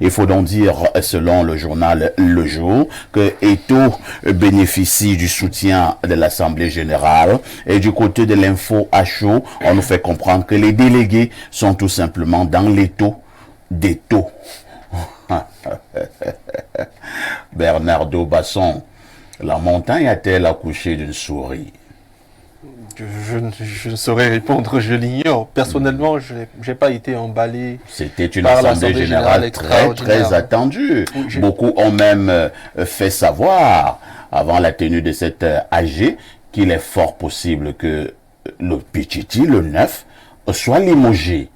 Il faut donc dire, selon le journal Le Jour, que Eto'o bénéficie du soutien de l'Assemblée générale. Et du côté de l'info à chaud, on nous fait comprendre que les délégués sont tout simplement dans l'étau d'Eto'o. Bernardo Basson, la montagne a-t-elle accouché d'une souris? Je ne saurais répondre, je l'ignore. Personnellement, je n'ai pas été emballé. C'était une assemblée générale très attendue. Oui, beaucoup ont même fait savoir, avant la tenue de cette AG, qu'il est fort possible que le Pichichi, le 9, soit limogé.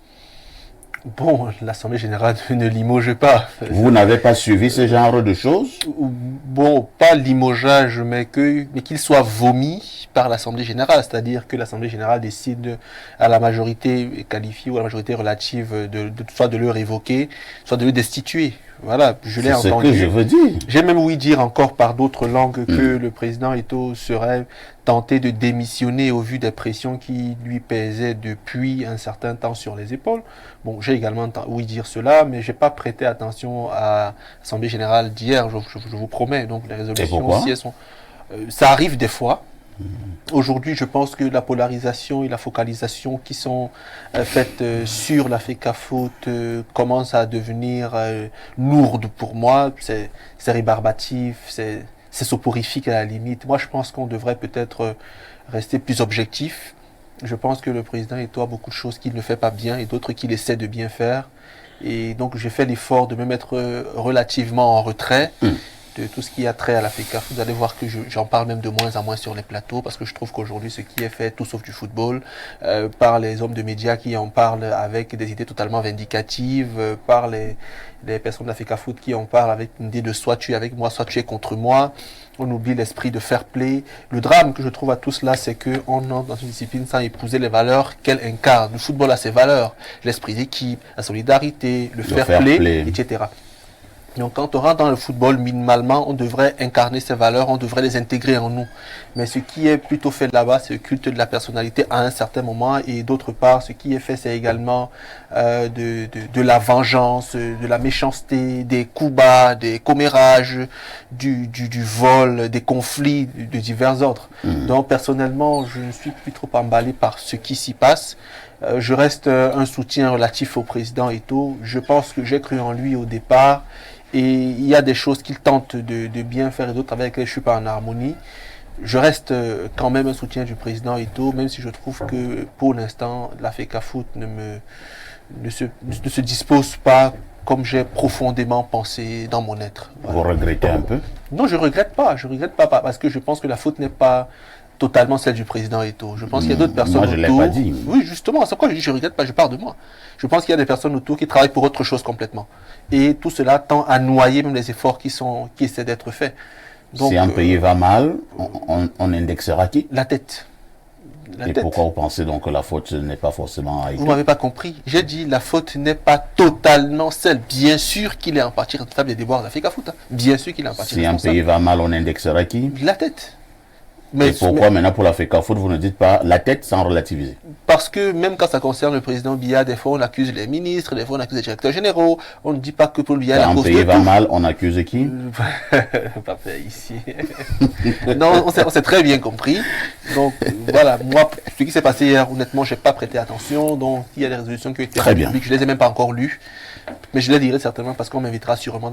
Bon, l'Assemblée générale ne limoge pas. Vous n'avez pas suivi ce genre de choses? Bon, pas limogeage, mais qu'il soit vomi par l'Assemblée générale. C'est-à-dire que l'Assemblée générale décide à la majorité qualifiée ou à la majorité relative soit de le révoquer, soit de le destituer. Voilà, je l'ai entendu. C'est ce que je veux dire. J'ai même ouï dire encore par d'autres langues que le président Eto'o serait tenté de démissionner au vu des pressions qui lui pesaient depuis un certain temps sur les épaules. Bon, j'ai également ouï dire cela, mais j'ai pas prêté attention à l'Assemblée générale d'hier, je vous promets. Donc les résolutions aussi, elles sont... ça arrive des fois. Aujourd'hui, je pense que la polarisation et la focalisation qui sont faites sur la FECAFOOT commencent à devenir lourdes pour moi. C'est rébarbatif, c'est soporifique à la limite. Moi, je pense qu'on devrait peut-être rester plus objectif. Je pense que le président Eto'o a beaucoup de choses qu'il ne fait pas bien et d'autres qu'il essaie de bien faire. Et donc, j'ai fait l'effort de me mettre relativement en retrait de tout ce qui a trait à la FECAFOOT. Vous allez voir que j'en parle même de moins en moins sur les plateaux parce que je trouve qu'aujourd'hui, ce qui est fait, tout sauf du football, par les hommes de médias qui en parlent avec des idées totalement vindicatives, par les personnes de la FECAFOOT qui en parlent avec une idée de soit tu es avec moi, soit tu es contre moi. On oublie l'esprit de fair play. Le drame que je trouve à tout cela, c'est qu'on entre dans une discipline sans épouser les valeurs qu'elle incarne. Le football a ses valeurs, l'esprit d'équipe, la solidarité, le fair play, etc. Donc quand on rentre dans le football, minimalement, on devrait incarner ces valeurs, on devrait les intégrer en nous. Mais ce qui est plutôt fait là-bas, c'est le culte de la personnalité à un certain moment. Et d'autre part, ce qui est fait, c'est également de la vengeance, de la méchanceté, des coups bas, des commérages, du vol, des conflits de divers ordres. Donc personnellement, je ne suis plus trop emballé par ce qui s'y passe. Je reste un soutien relatif au président Eto'o. Je pense que j'ai cru en lui au départ. Et il y a des choses qu'il tente de bien faire et d'autres avec lesquelles je ne suis pas en harmonie. Je reste quand même un soutien du président Eto'o, même si je trouve que pour l'instant, la FECAFOOT ne se dispose pas comme j'ai profondément pensé dans mon être. Voilà. Vous regrettez un peu? Non, je ne regrette pas. Je ne regrette pas parce que je pense que la faute n'est pas totalement celle du président Eto'o. Je pense qu'il y a d'autres personnes autour. Moi, je ne l'ai pas dit. Oui, justement, c'est pourquoi je dis je ne regrette pas, je pars de moi. Je pense qu'il y a des personnes autour qui travaillent pour autre chose complètement. Et tout cela tend à noyer même les efforts qui essaient d'être faits. Donc, si un pays va mal, on indexera qui? La tête. Et pourquoi vous pensez donc que la faute n'est pas forcément à Eto'o? Vous ne m'avez pas compris. J'ai dit la faute n'est pas totalement celle. Bien sûr qu'il est en partie responsable des déboires de la FECAFOOT. Bien sûr qu'il est en partie responsable. Si un pays va mal, on indexera qui? La tête. Et pourquoi maintenant pour la FECAFOOT, vous ne dites pas la tête sans relativiser? Parce que même quand ça concerne le président Biya, des fois on accuse les ministres, des fois on accuse les directeurs généraux, on ne dit pas que pour Biya la cause de tout. Quand un pays va mal, on accuse qui? Pas fait ici. Non, on s'est très bien compris. Donc voilà, moi, ce qui s'est passé hier, honnêtement, j'ai pas prêté attention. Donc il y a des résolutions qui ont été publiques, je les ai même pas encore lues. Mais je les dirai certainement parce qu'on m'invitera sûrement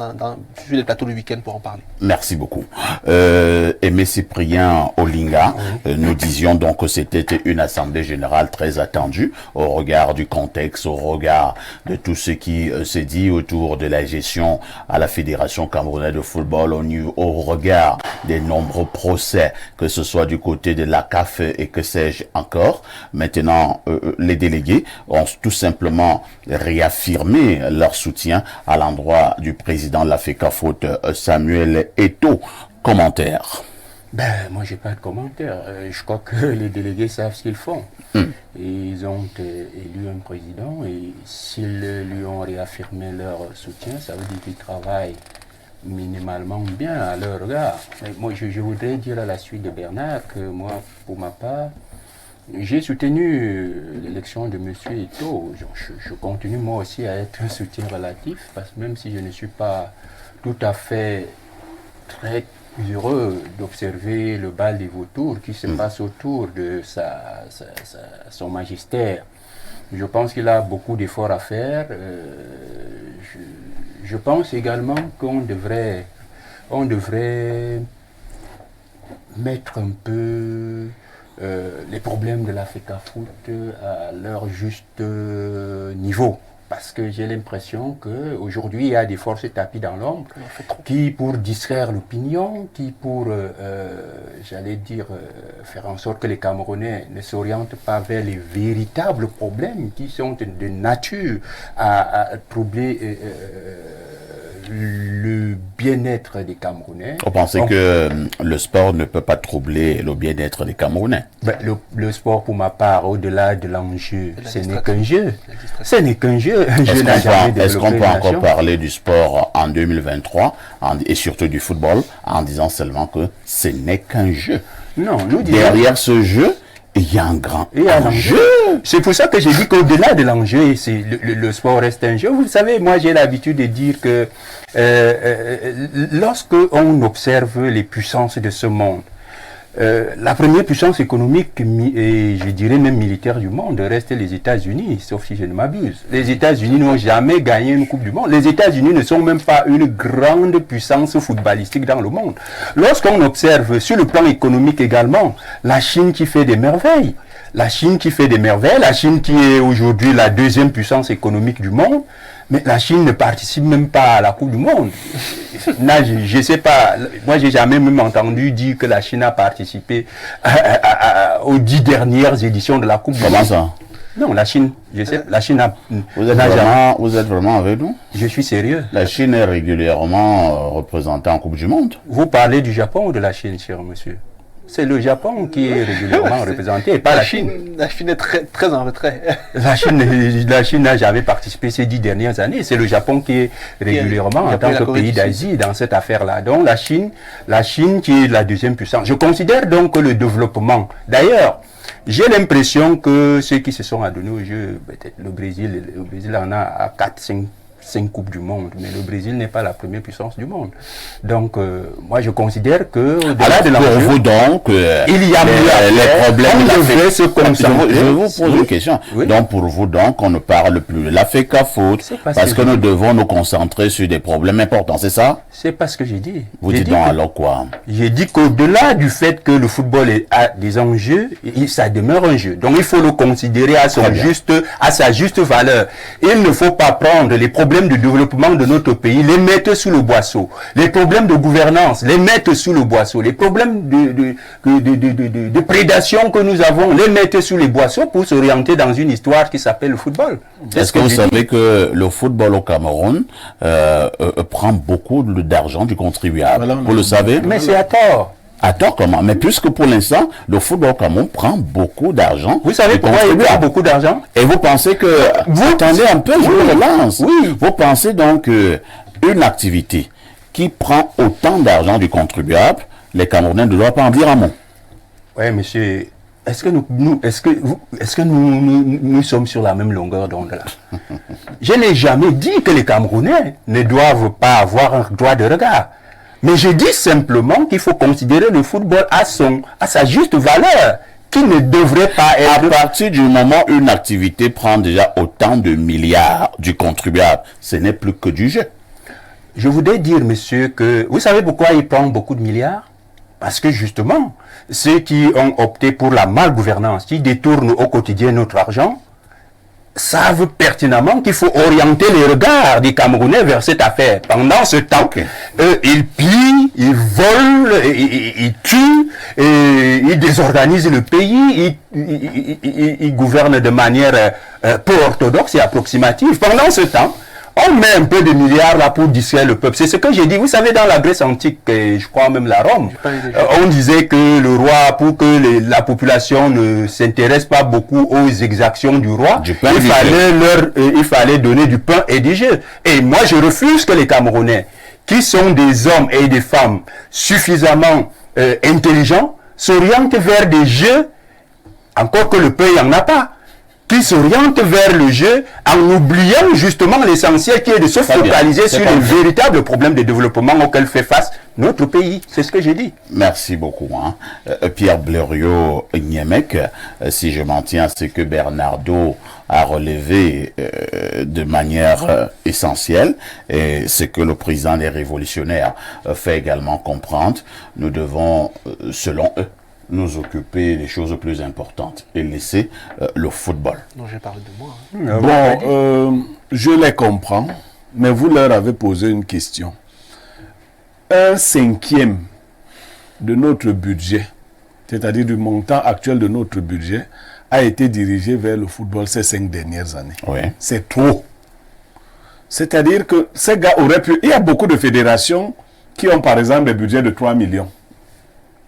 sur les plateaux le week-end pour en parler. Merci beaucoup. Aimé Cyprien Olinga, nous disions donc que c'était une assemblée générale très attendue au regard du contexte, au regard de tout ce qui s'est dit autour de la gestion à la Fédération camerounaise de football, au regard des nombreux procès, que ce soit du côté de la CAF et que sais-je encore. Maintenant, les délégués ont tout simplement réaffirmé leur soutien à l'endroit du président de la FECAFOOT, Samuel Eto'o. Commentaire. Moi, j'ai pas de commentaire. Je crois que les délégués savent ce qu'ils font. Ils ont élu un président et s'ils lui ont réaffirmé leur soutien, ça veut dire qu'ils travaillent minimalement bien à leur regard. Mais moi, je voudrais dire à la suite de Bernard que moi, pour ma part, j'ai soutenu l'élection de M. Eto'o. Je continue moi aussi à être un soutien relatif, parce que même si je ne suis pas tout à fait très heureux d'observer le bal des vautours qui se passe autour de son magistère. Je pense qu'il a beaucoup d'efforts à faire. Je pense également qu'on devrait mettre un peu les problèmes de la FECAFOOT à leur juste niveau. Parce que j'ai l'impression qu'aujourd'hui, il y a des forces tapis dans l'ombre qui, pour distraire l'opinion, qui pour, faire en sorte que les Camerounais ne s'orientent pas vers les véritables problèmes qui sont de nature à troubler le bien-être des Camerounais. Vous pensez que le sport ne peut pas troubler le bien-être des Camerounais? Le sport, pour ma part, au-delà de l'enjeu, ce n'est qu'un jeu. Ce n'est qu'un jeu. Est-ce qu'on peut encore parler du sport en 2023 et surtout du football en disant seulement que ce n'est qu'un jeu? Non, nous disons... Derrière ce jeu, il y a un grand enjeu. C'est pour ça que j'ai dit qu'au-delà de l'enjeu, le sport reste un jeu. Vous savez, moi j'ai l'habitude de dire que lorsque on observe les puissances de ce monde, la première puissance économique et je dirais même militaire du monde reste les États-Unis, sauf si je ne m'abuse. Les États-Unis n'ont jamais gagné une Coupe du Monde. Les États-Unis ne sont même pas une grande puissance footballistique dans le monde. Lorsqu'on observe sur le plan économique également, la Chine qui fait des merveilles, la Chine qui est aujourd'hui la deuxième puissance économique du monde, mais la Chine ne participe même pas à la Coupe du Monde. Là, je sais pas, moi j'ai jamais même entendu dire que la Chine a participé aux 10 dernières éditions de la Coupe du Monde. Comment ça? Non, la Chine, je sais, la Chine a... Vous êtes vraiment avec nous? Je suis sérieux. La Chine est régulièrement représentée en Coupe du Monde. Vous parlez du Japon ou de la Chine, cher monsieur? C'est le Japon qui est régulièrement représenté, et pas la Chine. La Chine est très en retrait. La Chine n'a jamais participé ces 10 dernières années. C'est le Japon qui est régulièrement, en tant que pays d'Asie, dans cette affaire-là. Donc la Chine qui est la deuxième puissance. Je considère donc que le développement... D'ailleurs, j'ai l'impression que ceux qui se sont adonnés au jeu, peut-être le Brésil en a à 4-5 Coupes du Monde, mais le Brésil n'est pas la première puissance du monde. Donc, moi, je considère que pour vous donc, il y a les problèmes. On devrait se concentrer. Je vous pose une question. Oui. Donc, pour vous donc, on ne parle plus de la FECAFOOT parce que nous devons nous concentrer sur des problèmes importants, c'est ça? C'est pas ce que j'ai dit. Vous dites donc alors quoi? J'ai dit qu'au-delà du fait que le football a des enjeux, ça demeure un jeu. Donc, il faut le considérer à sa juste valeur. Il ne faut pas prendre les problèmes de développement de notre pays, les mettre sous le boisseau. Les problèmes de gouvernance, les mettre sous le boisseau. Les problèmes de prédation que nous avons, les mettre sous les boisseaux pour s'orienter dans une histoire qui s'appelle le football. Est-ce que vous savez que le football au Cameroun prend beaucoup d'argent du contribuable? Vous le savez? Mais c'est à tort. Attends, comment? Mais puisque pour l'instant, le football au Cameroun prend beaucoup d'argent. Vous savez pourquoi il prend beaucoup d'argent? Et vous pensez que... Vous attendez un peu, je vous relance. Oui. Vous pensez donc qu'une activité qui prend autant d'argent du contribuable, les Camerounais ne doivent pas en dire un mot? Oui, monsieur. Est-ce que nous sommes sur la même longueur d'onde là? Je n'ai jamais dit que les Camerounais ne doivent pas avoir un droit de regard. Mais je dis simplement qu'il faut considérer le football à sa juste valeur. qui ne devrait pas être... À partir du moment où une activité prend déjà autant de milliards du contribuable, ce n'est plus que du jeu. Je voudrais dire, monsieur, que vous savez pourquoi ils prennent beaucoup de milliards? Parce que justement, ceux qui ont opté pour la malgouvernance, qui détournent au quotidien notre argent, savent pertinemment qu'il faut orienter les regards des Camerounais vers cette affaire. Pendant ce temps, ils pillent, ils volent, ils tuent, et ils désorganisent le pays, ils gouvernent de manière peu orthodoxe et approximative. Pendant ce temps, on met un peu de milliards là pour distraire le peuple. C'est ce que j'ai dit. Vous savez, dans la Grèce antique, et je crois même la Rome, on disait que le roi, pour que la population ne s'intéresse pas beaucoup aux exactions du roi, il fallait donner du pain et du jeu. Et moi, je refuse que les Camerounais, qui sont des hommes et des femmes suffisamment intelligents, s'orientent vers des jeux, encore que le pain, il n'y en a pas, qui s'orientent vers le jeu en oubliant justement l'essentiel qui est de se focaliser sur les véritables problèmes de développement auxquels fait face notre pays. C'est ce que j'ai dit. Merci beaucoup. Pierre Blériot-Niemek, si je m'en tiens à ce que Bernardo a relevé de manière essentielle, et ce que le président des révolutionnaires fait également comprendre, nous devons, selon eux, nous occuper des choses plus importantes et laisser le football. Non, j'ai parlé de moi. Bon, je les comprends, mais vous leur avez posé une question. 1/5 de notre budget, c'est-à-dire du montant actuel de notre budget, a été dirigé vers le football ces 5 dernières années. Oui. C'est trop. C'est-à-dire que ces gars auraient pu... Il y a beaucoup de fédérations qui ont par exemple des budgets de 3 millions.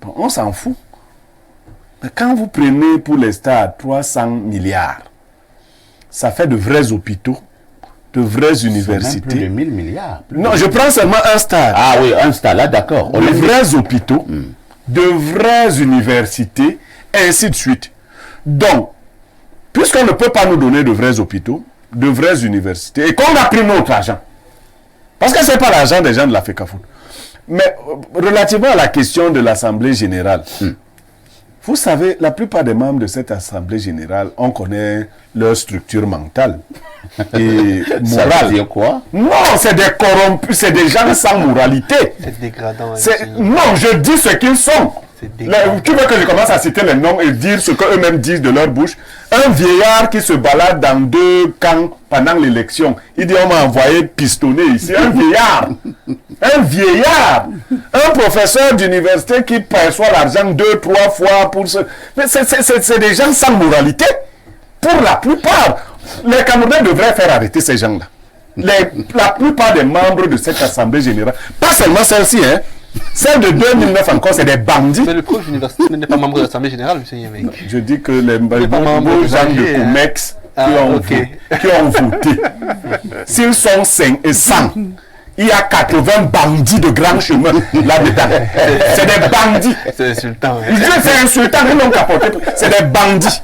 Bon, on s'en fout. Mais quand vous prenez pour les stades 300 milliards, ça fait de vrais hôpitaux, de vraies universités. Plus de 1000 milliards. Non, je prends seulement un stade. Ah oui, un stade, là, d'accord. De vrais hôpitaux, de vraies universités, et ainsi de suite. Donc, puisqu'on ne peut pas nous donner de vrais hôpitaux, de vraies universités, et qu'on a pris notre argent, parce que ce n'est pas l'argent des gens de la FECAFOOT. Mais relativement à la question de l'Assemblée générale, vous savez, la plupart des membres de cette Assemblée générale, on connaît leur structure mentale et morale. Ça veut dire quoi? Non, c'est des corrompus, c'est des gens sans moralité. C'est dégradant. Non, je dis ce qu'ils sont. Tu veux que je commence à citer les noms et dire ce qu'eux-mêmes disent de leur bouche? Un vieillard qui se balade dans 2 camps pendant l'élection. Il dit, on m'a envoyé pistonner ici. Un vieillard. Un vieillard. Un professeur d'université qui perçoit l'argent 2-3 fois pour ce... Mais c'est des gens sans moralité. Pour la plupart. Les Camerounais devraient faire arrêter ces gens-là. La plupart des membres de cette Assemblée générale, pas seulement celle-ci, hein. Celle de 2009 encore, c'est des bandits. Mais le prof d'université n'est pas membre de l'Assemblée générale, monsieur Yemek. Je dis que les beaux gens de Comex qui ont voté, s'ils sont 100, il y a 80 bandits de grand chemin là-dedans. C'est des bandits. C'est insultant. C'est insultant, ils n'ont qu'à porter. C'est des bandits.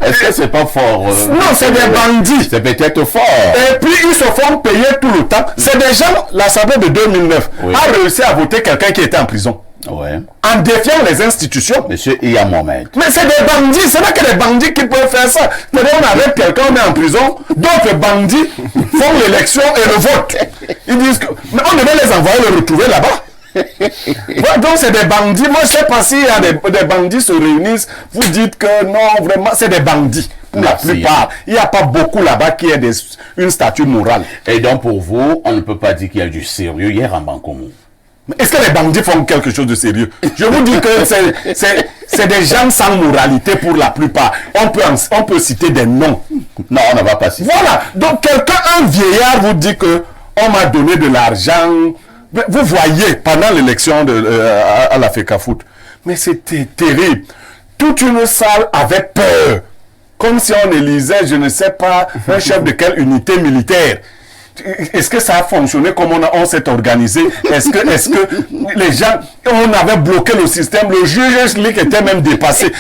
Est-ce que c'est pas fort? Non, c'est des bandits. C'est peut-être fort. Et puis ils se font payer tout le temps. C'est des gens, l'Assemblée de 2009 a réussi à voter quelqu'un qui était en prison. Ouais. En défiant les institutions. Monsieur Iya Mohamed. Mais c'est des bandits, c'est pas que les bandits qui peuvent faire ça. C'est-à-dire on arrête quelqu'un, on met en prison, d'autres bandits font l'élection et le vote. Ils disent que... Mais on devait les envoyer le retrouver là-bas. Ouais, donc c'est des bandits. Moi je sais pas s'il y a des bandits se réunissent, vous dites que non, vraiment, c'est des bandits. Pour la plupart. Il n'y a pas beaucoup là-bas qui ait une statue morale. Et donc pour vous, on ne peut pas dire qu'il y a du sérieux hier en Bankomo. Est-ce que les bandits font quelque chose de sérieux? Je vous dis que c'est des gens sans moralité pour la plupart. On peut citer des noms. Non, on ne va pas citer. Voilà. Donc un vieillard vous dit que on m'a donné de l'argent. Vous voyez, pendant l'élection à la FECAFOOT, mais c'était terrible. Toute une salle avait peur. Comme si on élisait, je ne sais pas, un chef de quelle unité militaire. Est-ce que ça a fonctionné comme on s'est organisé? Est-ce que les gens, on avait bloqué le système, le juge était même dépassé.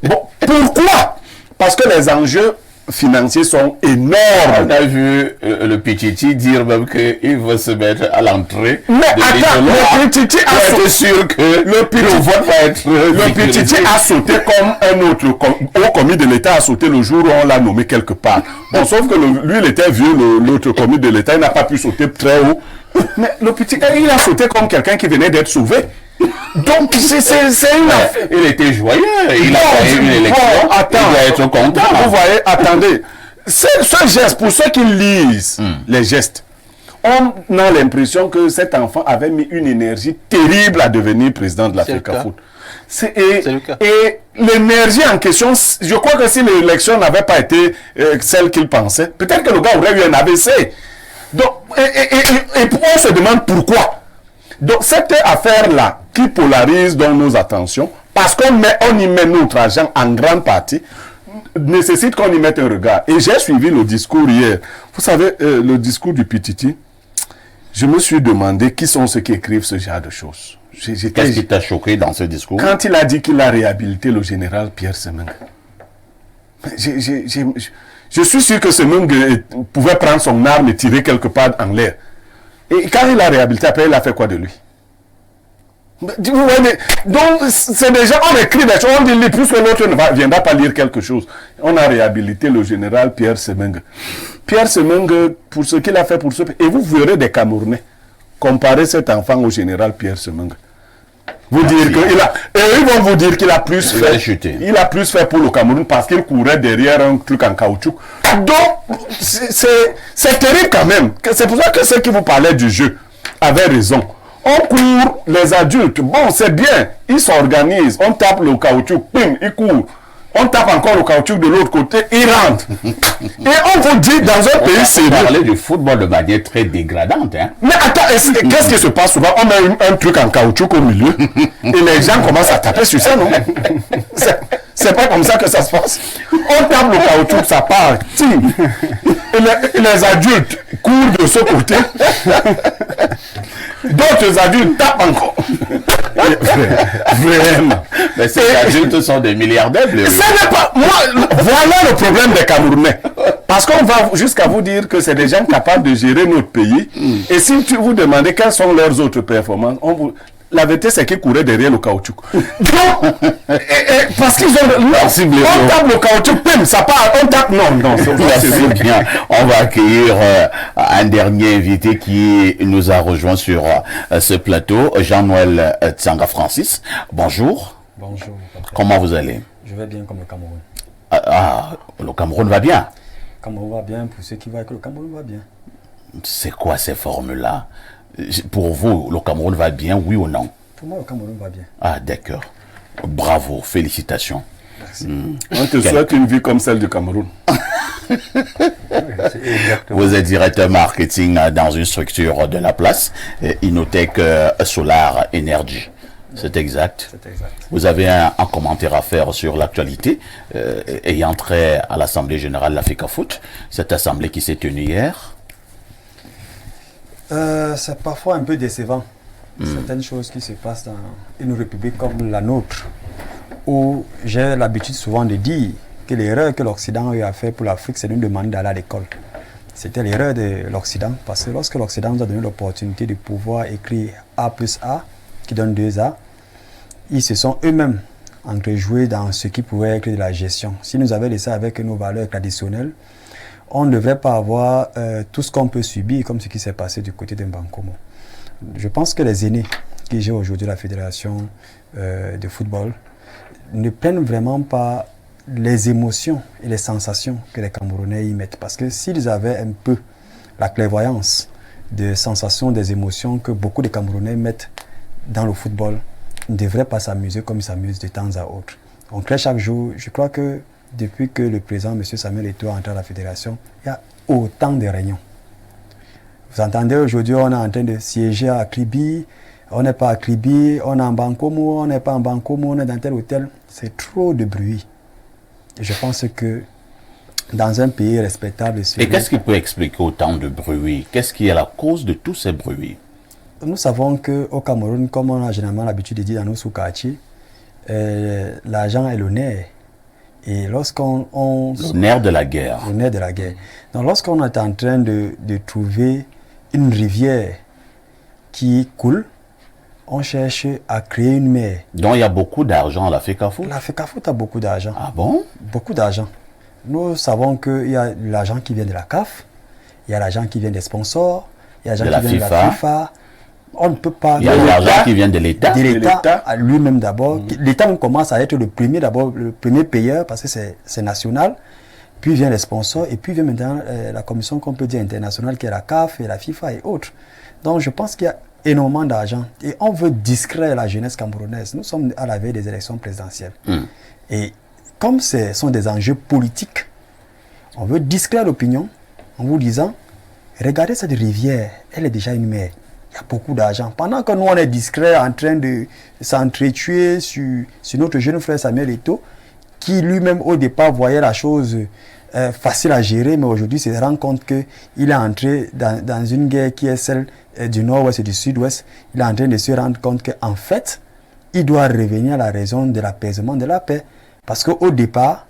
Bon, pourquoi? Parce que les enjeux financiers sont On énormes. a vu le Pichichi dire même qu'il veut se mettre à l'entrée. Mais attends, le Pichichi a être sûr que le vote va être Le Pichichi a sauté comme un autre haut commis de l'État a sauté le jour où on l'a nommé quelque part. Bon, sauf que lui, il était vieux, l'autre commis de l'État, il n'a pas pu sauter très haut. Mais le Pichichi, il a sauté comme quelqu'un qui venait d'être sauvé. Donc, c'est une affaire. Il était joyeux, il a gagné une élection, il doit être content. Vous voyez, attendez, ce geste, pour ceux qui lisent les gestes, on a l'impression que cet enfant avait mis une énergie terrible à devenir président de l'Africa Foot. C'est le cas. Et l'énergie en question, je crois que si l'élection n'avait pas été celle qu'il pensait, peut-être que le gars aurait eu un AVC. Donc, et on se demande pourquoi. Donc, cette affaire-là, qui polarise dans nos attentions, parce qu'on y met notre argent en grande partie, nécessite qu'on y mette un regard. Et j'ai suivi le discours hier. Vous savez, le discours du Pititi, je me suis demandé qui sont ceux qui écrivent ce genre de choses. Qu'est-ce qui t'a choqué dans ce discours? Quand il a dit qu'il a réhabilité le général Pierre Semengue, je suis sûr que Semengue pouvait prendre son arme et tirer quelque part en l'air. Et quand il a réhabilité, après, il a fait quoi de lui? Donc, c'est déjà, on écrit des choses, on dit, plus que l'autre ne viendra pas lire quelque chose. On a réhabilité le général Pierre Semengue. Pierre Semengue, pour ce qu'il a fait pour ce pays, et vous verrez des Camerounais comparer cet enfant au général Pierre Semengue. Vous dire qu'il a, et ils vont vous dire qu'il a plus fait. Il a plus fait pour le Cameroun parce qu'il courait derrière un truc en caoutchouc. Donc, c'est terrible quand même. C'est pour ça que ceux qui vous parlaient du jeu avaient raison. On court, les adultes, bon, c'est bien, ils s'organisent, on tape le caoutchouc, pim, ils courent. On tape encore le caoutchouc de l'autre côté, ils rentrent. Et on vous dit, dans un pays sérieux... On parlait du football de manière très dégradante. Hein? Mais attends, qu'est-ce qui se passe souvent? On met un truc en caoutchouc au milieu, et les gens commencent à taper sur ça, non? C'est pas comme ça que ça se passe. On tape le caoutchouc, ça part, ting. Et les adultes courent de ce côté. D'autres adultes tapent encore. Vraiment. Mais ces adultes sont des milliardaires. Ça n'est pas. Voilà le problème des Camerounais. Parce qu'on va jusqu'à vous dire que c'est des gens capables de gérer notre pays. Et si vous demandez quelles sont leurs autres performances, la vérité, c'est qu'ils couraient derrière le caoutchouc. Donc, parce qu'ils ont... on tape le caoutchouc, pim, ça part, on tape... Non, c'est bien. On va accueillir un dernier invité qui nous a rejoint sur ce plateau, Jean-Noël Tsanga Francis. Bonjour. Bonjour. Comment vous allez? Je vais bien comme le Cameroun. Le Cameroun va bien. Le Cameroun va bien, pour ceux qui voient que le Cameroun va bien. C'est quoi ces formules-là? Pour vous, le Cameroun va bien, oui ou non? Pour moi, le Cameroun va bien. Ah, d'accord. Bravo, félicitations. Merci. On te souhaite une vie comme celle du Cameroun. Vous êtes directeur marketing dans une structure de la place, Innotech Solar Energy. C'est exact. C'est exact. Vous avez un commentaire à faire sur l'actualité ayant trait à l'Assemblée générale de l'Africa Foot, cette assemblée qui s'est tenue hier. C'est parfois un peu décevant. Certaines choses qui se passent dans une république comme la nôtre, où j'ai l'habitude souvent de dire que l'erreur que l'Occident a eu à faire pour l'Afrique, c'est de nous demander d'aller à l'école. C'était l'erreur de l'Occident, parce que lorsque l'Occident nous a donné l'opportunité de pouvoir écrire A plus A, qui donne 2A, ils se sont eux-mêmes entrejoués dans ce qui pouvait être de la gestion. Si nous avions laissé avec nos valeurs traditionnelles, on ne devrait pas avoir tout ce qu'on peut subir, comme ce qui s'est passé du côté de Mbankomo. Je pense que les aînés qui gèrent aujourd'hui la fédération de football ne prennent vraiment pas les émotions et les sensations que les Camerounais y mettent. Parce que s'ils avaient un peu la clairvoyance des sensations, des émotions que beaucoup de Camerounais mettent dans le football, ils ne devraient pas s'amuser comme ils s'amusent de temps à autre. On crée chaque jour. Je crois que depuis que le président, M. Samuel Eto'o, est entré à la fédération, il y a autant de réunions. Vous entendez, aujourd'hui, on est en train de siéger à Kribi, on n'est pas à Kribi, on est en Bankomo, on n'est pas en Bankomo, on est dans tel hôtel. C'est trop de bruit. Et je pense que dans un pays respectable... Et qu'est-ce qui peut expliquer autant de bruit? Qu'est-ce qui est la cause de tous ces bruits? Nous savons qu'au Cameroun, comme on a généralement l'habitude de dire dans nos sous-quartiers, l'argent est le nerf. Et lorsqu'on... Le nerf de la guerre. Le nerf de la guerre. Donc lorsqu'on est en train de trouver une rivière qui coule, on cherche à créer une mer. Donc il y a beaucoup d'argent à la FECAFOOT. La FECAFOOT a beaucoup d'argent. Ah bon? Beaucoup d'argent. Nous savons qu'il y a l'argent qui vient de la CAF, il y a l'argent qui vient des sponsors, il y a l'argent qui vient de la FIFA. On ne peut pas... Il y a l'argent qui vient de l'État. De l'État lui-même d'abord. L'État commence à être le premier payeur parce que c'est national. Puis vient les sponsors et puis vient maintenant la commission qu'on peut dire internationale qui est la CAF et la FIFA et autres. Donc je pense qu'il y a énormément d'argent et on veut distraire la jeunesse camerounaise. Nous sommes à la veille des élections présidentielles. Et comme ce sont des enjeux politiques, on veut distraire l'opinion en vous disant, regardez cette rivière, elle est déjà une mer. Il y a beaucoup d'argent. Pendant que nous on est discret en train de s'entretuer sur notre jeune frère Samuel Eto'o, qui lui-même au départ voyait la chose facile à gérer, mais aujourd'hui se rend compte qu'il est entré dans une guerre qui est celle du nord-ouest et du sud-ouest. Il est en train de se rendre compte qu'en fait, il doit revenir à la raison de l'apaisement, de la paix. Parce qu'au départ,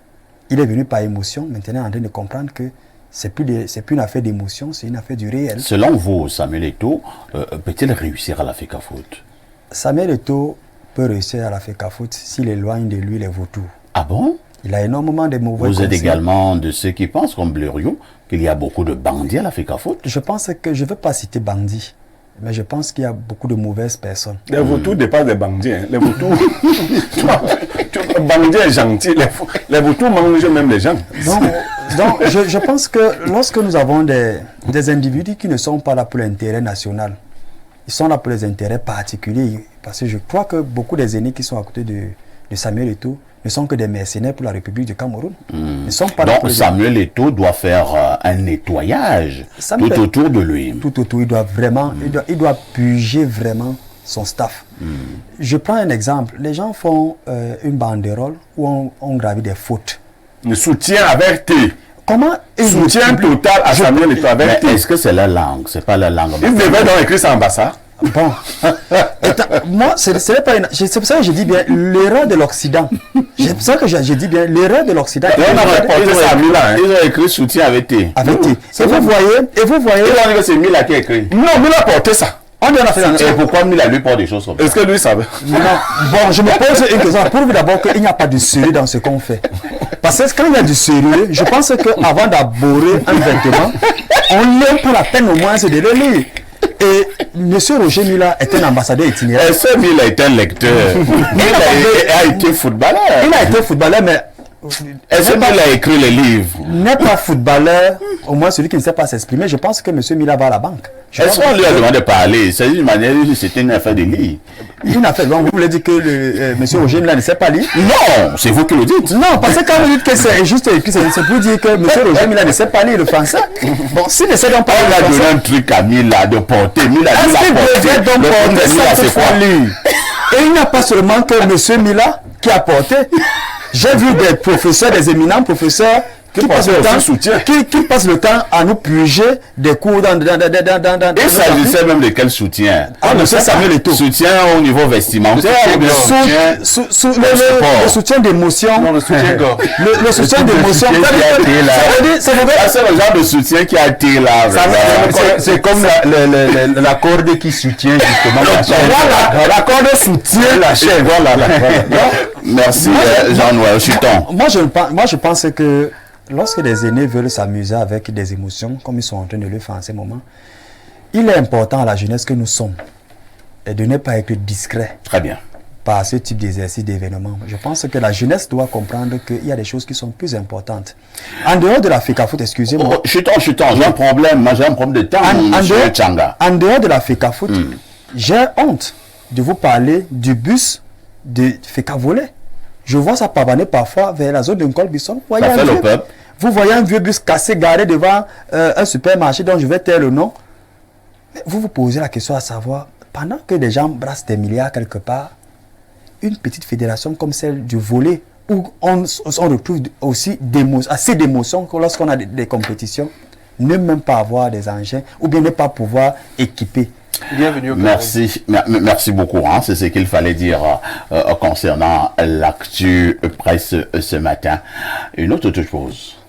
il est venu par émotion. Maintenant, il est en train de comprendre que ce n'est plus une affaire d'émotion, c'est une affaire du réel. Selon vous, Samuel Eto'o peut-il réussir à la FECAFOOT? Samuel Eto'o peut réussir à la FECAFOOT s'il éloigne de lui les vautours. Ah bon? Il a énormément de mauvais conseils. Vous êtes également de ceux qui pensent, comme Blériot, qu'il y a beaucoup de bandits à la FECAFOOT? Je pense que, je ne veux pas citer bandits, mais je pense qu'il y a beaucoup de mauvaises personnes. Les vautours dépassent des bandits. Les vautours... bandits est gentil. Les vautours mangent même les gens. Donc je pense que lorsque nous avons des individus qui ne sont pas là pour l'intérêt national, ils sont là pour les intérêts particuliers. Parce que je crois que beaucoup des aînés qui sont à côté de Samuel Eto'o ne sont que des mercenaires pour la République du Cameroun. Ils sont pas donc Samuel Eto'o doit faire un nettoyage tout autour de lui. Tout autour, il doit vraiment, il doit purger vraiment son staff. Je prends un exemple. Les gens font une banderole où on gravit des fautes. Le soutien averti. Comment soutien total à Samuel Eto'o averti. Est-ce que c'est la langue? C'est pas la langue. Il devait donc écrire ça en bassa. Bon, moi, c'est pas c'est pour ça que je dis bien l'erreur de l'Occident. C'est pour ça que je dis bien l'erreur de l'Occident. Ils ont écrit soutien avec T. Avec T. Et vous voyez. Ils ont dit que c'est Mila qui a écrit. Non, Mila a porté ça. On a fait et pourquoi Mila lui porte des choses comme ça? Est-ce que lui savait? Non. Bon, je me pose une question. Prouve d'abord qu'il n'y a pas de sérieux dans ce qu'on fait. Parce que quand il y a du sérieux, je pense qu'avant d'aborder un vêtement, on n'aime pas la peine au moins de le lire. Et M. Roger Mila est un ambassadeur itinéraire. Est-ce que Mila est un lecteur? Il a été footballeur. Il a été footballeur, mais... Est-ce qu'il a écrit les livres? N'est pas footballeur, au moins celui qui ne sait pas s'exprimer. Je pense que M. Mila va à la banque. Est-ce qu'on lui a demandé de parler? C'est une manière, c'était une affaire de lire. Une affaire, donc vous voulez dire que M. Roger Mila ne sait pas lire? Non, c'est vous qui le dites. Non, parce que quand vous dites que c'est juste écrit, c'est pour dire que M. Roger Mila ne sait pas lire le français. Bon, s'il ne sait donc pas lire le français... On a donné un truc à Mila de porter. Mila est-ce qu'il devait donc porter ça c'est quoi lire? Et il n'y a pas seulement que M. Mila qui a porté. J'ai vu des professeurs, des éminents professeurs qui passent le temps à nous purger des cours dans et s'agissait même de quel soutien? On sait Samuel Eto'o. Soutien au niveau vestimentaire ou bien le soutien d'émotion. Non, le soutien-gorge. Le soutien d'émotion. C'est le genre de soutien qui a été là. C'est comme la corde qui soutient justement la chaîne. Voilà, la corde soutient la chaîne. Voilà. Merci Jean-Noël Chuton. Moi je pense que lorsque des aînés veulent s'amuser avec des émotions, comme ils sont en train de le faire en ce moment, il est important à la jeunesse que nous sommes et de ne pas être discret. Très bien. Par ce type d'exercice, d'événements. Je pense que la jeunesse doit comprendre qu'il y a des choses qui sont plus importantes. En dehors de la FECAFOOT, excusez-moi. Chuton, j'ai un problème. Moi, j'ai un problème de temps, monsieur Tchanga. En dehors de la FECAFOOT, j'ai honte de vous parler du bus de FECAVOLET. Je vois ça pavaner parfois vers la zone de Nkol-Bisson. Vous voyez un vieux bus cassé garé devant un supermarché dont je vais taire le nom. Mais vous vous posez la question à savoir, pendant que des gens brassent des milliards quelque part, une petite fédération comme celle du volley, où on retrouve aussi assez d'émotions que lorsqu'on a des compétitions, ne même pas avoir des engins, ou bien ne pas pouvoir équiper Bienvenue au Merci beaucoup. Hein. C'est ce qu'il fallait dire concernant l'actu presse ce matin. Une autre chose.